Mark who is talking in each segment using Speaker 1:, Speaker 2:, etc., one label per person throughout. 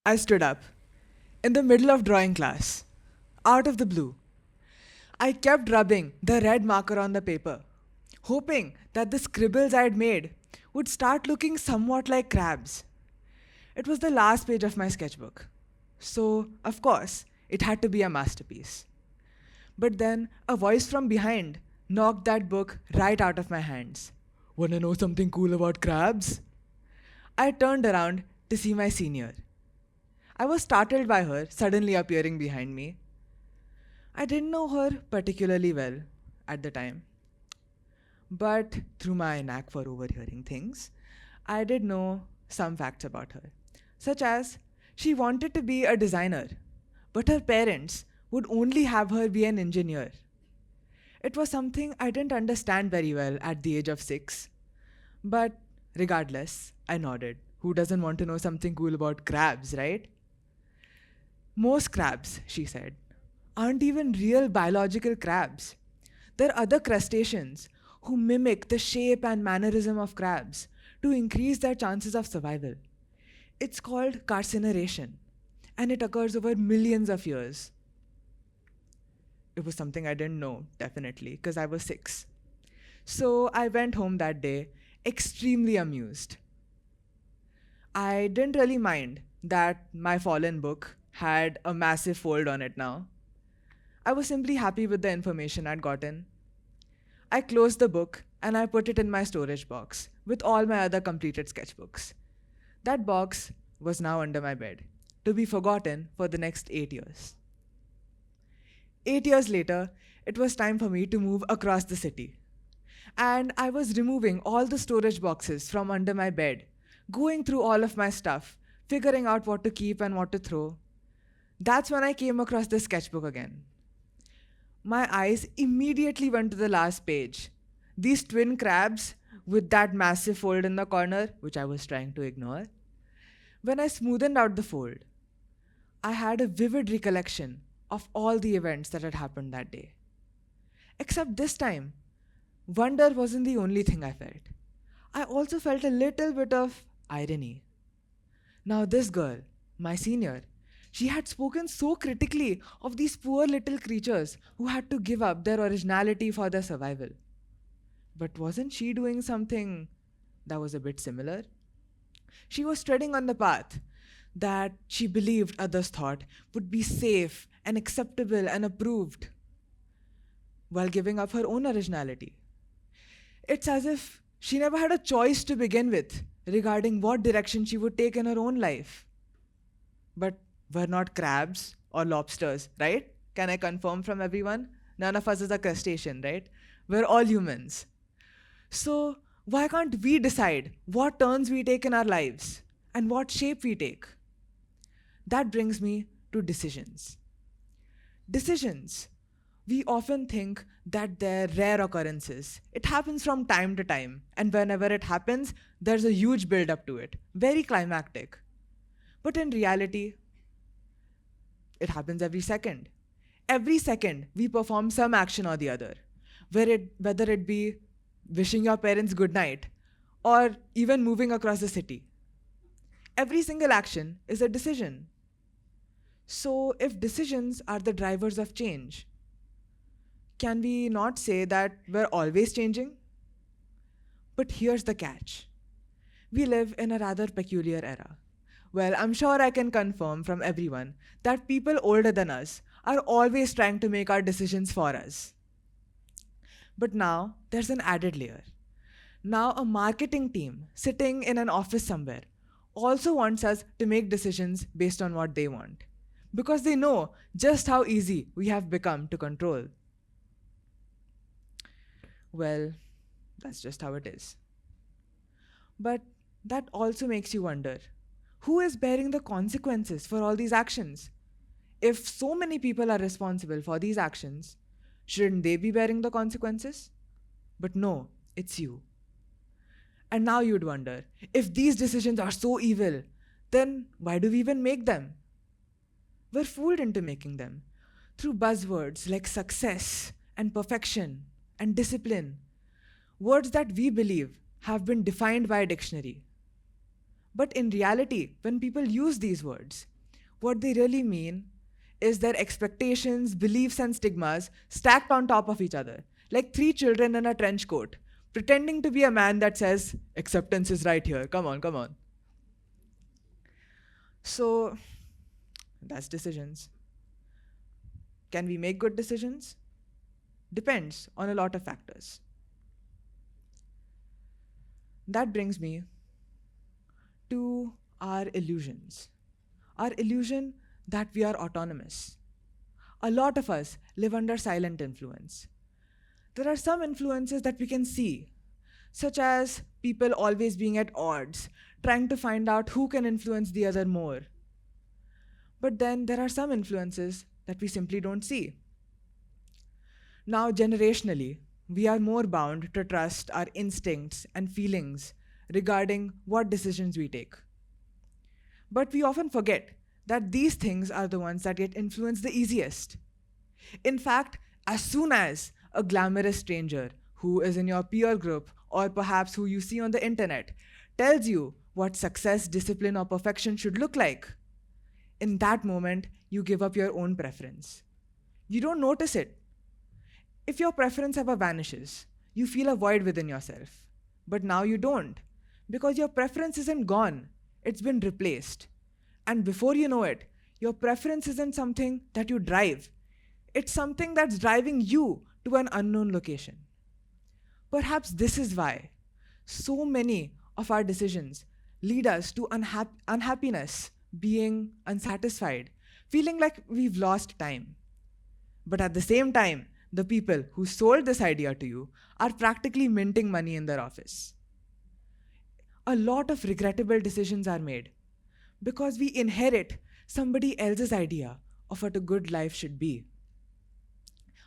Speaker 1: I stood up, in the middle of drawing class, out of the blue. I kept rubbing the red marker on the paper, hoping that the scribbles I had made would start looking somewhat like crabs. It was the last page of my sketchbook, so, of course, it had to be a masterpiece. But then a voice from behind knocked that book right out of my hands. Wanna know something cool about crabs? I turned around to see my senior. I was startled by her suddenly appearing behind me. I didn't know her particularly well at the time, but through my knack for overhearing things, I did know some facts about her, such as she wanted to be a designer, but her parents would only have her be an engineer. It was something I didn't understand very well at the age of 6, but regardless, I nodded. Who doesn't want to know something cool about crabs, right? Most crabs, she said, aren't even real biological crabs. They're other crustaceans who mimic the shape and mannerism of crabs to increase their chances of survival. It's called carcinization, and it occurs over millions of years. It was something I didn't know, definitely, because I was 6. So I went home that day extremely amused. I didn't really mind that my fallen book had a massive fold on it now. I was simply happy with the information I'd gotten. I closed the book and I put it in my storage box with all my other completed sketchbooks. That box was now under my bed, to be forgotten for the next 8 years. 8 years later, it was time for me to move across the city. And I was removing all the storage boxes from under my bed, going through all of my stuff, figuring out what to keep and what to throw. That's when I came across the sketchbook again. My eyes immediately went to the last page. These twin crabs with that massive fold in the corner, which I was trying to ignore. When I smoothened out the fold, I had a vivid recollection of all the events that had happened that day. Except this time, wonder wasn't the only thing I felt. I also felt a little bit of irony. Now, this girl, my senior, she had spoken so critically of these poor little creatures who had to give up their originality for their survival. But wasn't she doing something that was a bit similar? She was treading on the path that she believed others thought would be safe and acceptable and approved while giving up her own originality. It's as if she never had a choice to begin with regarding what direction she would take in her own life. But we're not crabs or lobsters, right? Can I confirm from everyone? None of us is a crustacean, right? We're all humans. So, why can't we decide what turns we take in our lives and what shape we take? That brings me to decisions. Decisions. We often think that they're rare occurrences. It happens from time to time, and whenever it happens, there's a huge build up to it, very climactic. But in reality, it happens every second. Every second, we perform some action or the other, whether it be wishing your parents good night or even moving across the city. Every single action is a decision. So, if decisions are the drivers of change, can we not say that we're always changing? But here's the catch. We live in a rather peculiar era. Well, I'm sure I can confirm from everyone that people older than us are always trying to make our decisions for us. But now there's an added layer. Now, a marketing team sitting in an office somewhere also wants us to make decisions based on what they want, because they know just how easy we have become to control. Well, that's just how it is. But that also makes you wonder, who is bearing the consequences for all these actions? If so many people are responsible for these actions, shouldn't they be bearing the consequences? But no, it's you. And now you'd wonder, if these decisions are so evil, then why do we even make them? We're fooled into making them through buzzwords like success and perfection and discipline, words that we believe have been defined by a dictionary. But in reality, when people use these words, what they really mean is their expectations, beliefs, and stigmas stacked on top of each other, like three children in a trench coat, pretending to be a man that says, acceptance is right here, come on, come on. So, that's decisions. Can we make good decisions? Depends on a lot of factors. That brings me to our illusions. Our illusion that we are autonomous. A lot of us live under silent influence. There are some influences that we can see, such as people always being at odds, trying to find out who can influence the other more. But then there are some influences that we simply don't see. Now, generationally, we are more bound to trust our instincts and feelings regarding what decisions we take. But we often forget that these things are the ones that get influenced the easiest. In fact, as soon as a glamorous stranger who is in your peer group or perhaps who you see on the internet tells you what success, discipline, or perfection should look like, in that moment, you give up your own preference. You don't notice it. If your preference ever vanishes, you feel a void within yourself. But now you don't, because your preference isn't gone, it's been replaced. And before you know it, your preference isn't something that you drive, it's something that's driving you to an unknown location. Perhaps this is why so many of our decisions lead us to unhappiness, being unsatisfied, feeling like we've lost time. But at the same time, the people who sold this idea to you are practically minting money in their office. A lot of regrettable decisions are made because we inherit somebody else's idea of what a good life should be.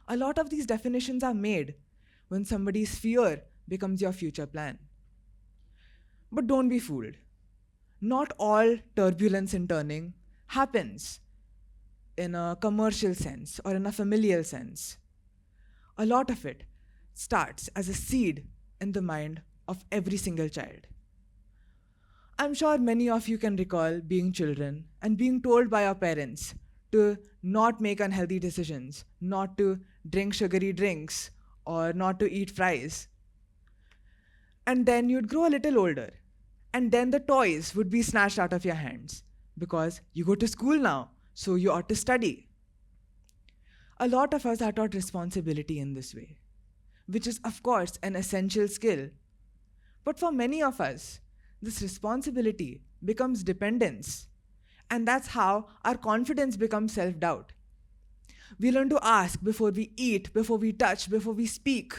Speaker 1: A lot of these definitions are made when somebody's fear becomes your future plan. But don't be fooled. Not all turbulence in turning happens in a commercial sense or in a familial sense. A lot of it starts as a seed in the mind of every single child. I'm sure many of you can recall being children and being told by your parents to not make unhealthy decisions, not to drink sugary drinks, or not to eat fries. And then you'd grow a little older, and then the toys would be snatched out of your hands because you go to school now, so you ought to study. A lot of us are taught responsibility in this way, which is, of course, an essential skill. But for many of us, this responsibility becomes dependence, and that's how our confidence becomes self-doubt. We learn to ask before we eat, before we touch, before we speak,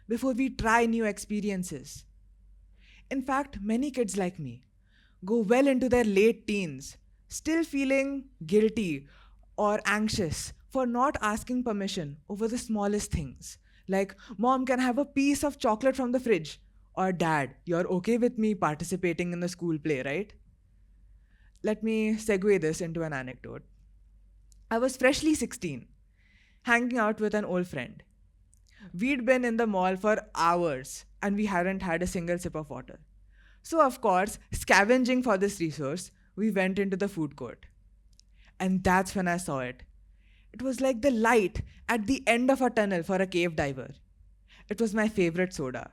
Speaker 1: before we try new experiences. In fact, many kids like me go well into their late teens, still feeling guilty or anxious for not asking permission over the smallest things, like, Mom, can I have a piece of chocolate from the fridge? Or, Dad, you're okay with me participating in the school play, right? Let me segue this into an anecdote. I was freshly 16, hanging out with an old friend. We'd been in the mall for hours and we hadn't had a single sip of water. So, of course, scavenging for this resource, we went into the food court. And that's when I saw it. It was like the light at the end of a tunnel for a cave diver. It was my favorite soda,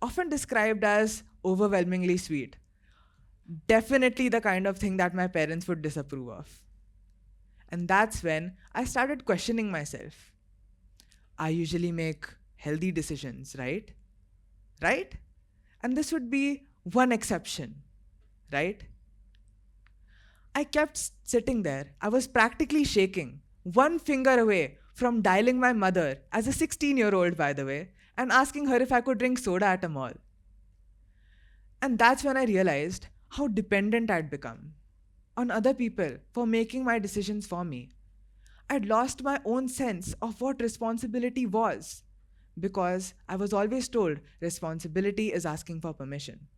Speaker 1: often described as overwhelmingly sweet. Definitely the kind of thing that my parents would disapprove of. And that's when I started questioning myself. I usually make healthy decisions, right? Right? And this would be one exception, right? I kept sitting there. I was practically shaking, one finger away from dialing my mother, as a 16-year-old, by the way, and asking her if I could drink soda at a mall. And that's when I realized how dependent I'd become on other people for making my decisions for me. I'd lost my own sense of what responsibility was because I was always told responsibility is asking for permission.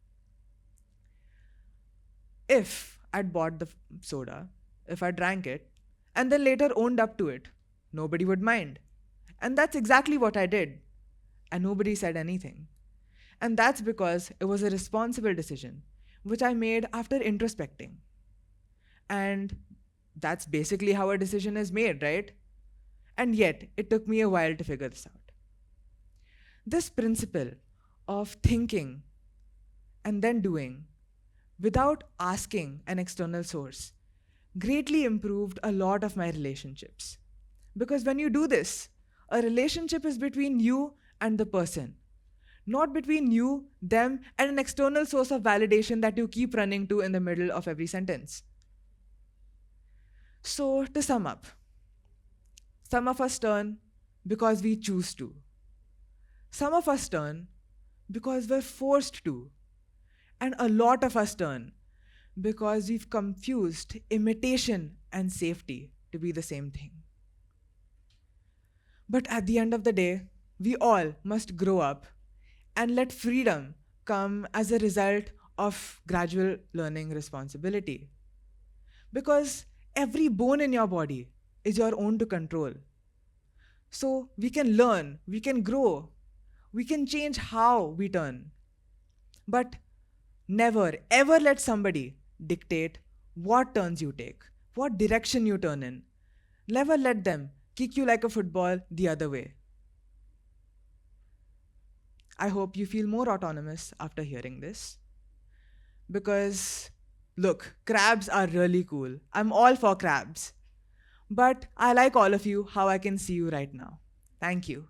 Speaker 1: If I'd bought the soda, if I drank it, and then later owned up to it, nobody would mind. And that's exactly what I did. And nobody said anything. And that's because it was a responsible decision, which I made after introspecting. And that's basically how a decision is made, right? And yet, it took me a while to figure this out. This principle of thinking and then doing without asking an external source greatly improved a lot of my relationships. Because when you do this, a relationship is between you and the person, not between you, them, and an external source of validation that you keep running to in the middle of every sentence. So, to sum up, some of us turn because we choose to. Some of us turn because we're forced to. And a lot of us turn because we've confused imitation and safety to be the same thing. But at the end of the day, we all must grow up and let freedom come as a result of gradual learning responsibility. Because every bone in your body is your own to control. So we can learn, we can grow, we can change how we turn. But never ever let somebody dictate what turns you take, what direction you turn in. Never let them kick you like a football the other way. I hope you feel more autonomous after hearing this. Because, look, crabs are really cool. I'm all for crabs. But I like all of you how I can see you right now. Thank you.